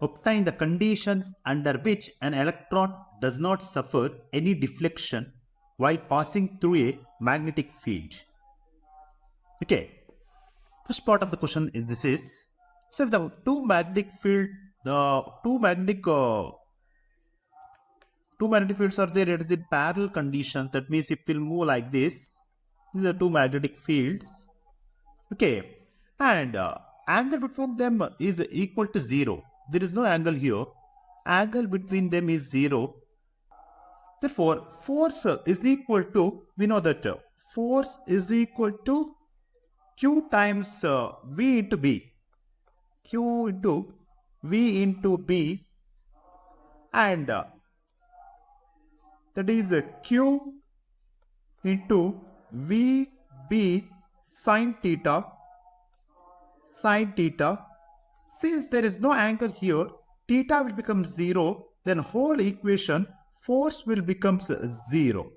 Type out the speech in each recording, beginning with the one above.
obtain the conditions under which an electron does not suffer any deflection while passing through a magnetic field. Okay, first part of the question is this is, so if the two magnetic fields are there, it is in parallel conditions. That means it will move like this. These are two magnetic fields. Okay, and angle between them is equal to 0. There is no angle here. Angle between them is 0. Therefore, force is equal to, we know that force is equal to Q times V into B. Q into V into B, and that is Q into VB sine theta. Since there is no angle here, theta will become 0, then whole equation force will become 0.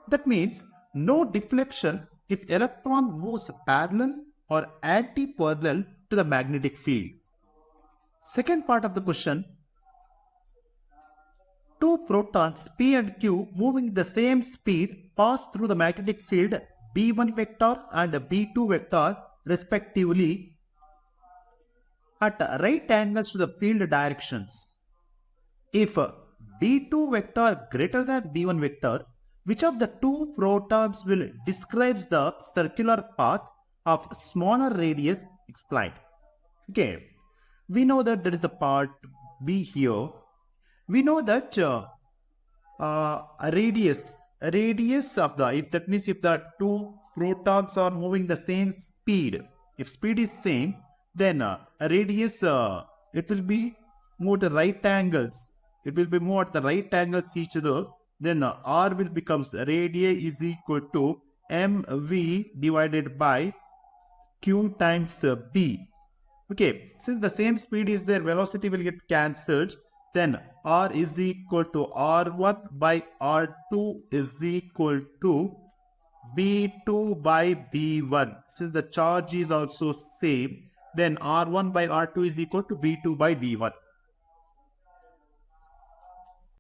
That means no deflection if electron moves parallel or anti-parallel to the magnetic field. Second part of the question, two protons P and Q moving the same speed pass through the magnetic field B1 vector and B2 vector respectively at right angles to the field directions. If B2 vector greater than B1 vector, which of the two protons will describe the circular path of smaller radius explained? Okay, we know that there is the part B here. We know that a radius of the, if that means if the two protons are moving the same speed, if speed is same, then a radius, it will be moved at right angles. It will be moved at the right angles each other. Then R will becomes radii is equal to mv divided by q times b. Okay, since the same speed is there, velocity will get cancelled. Then R is equal to R1 by R2 is equal to B2 by B1. Since the charge is also same, then R1 by R2 is equal to B2 by B1.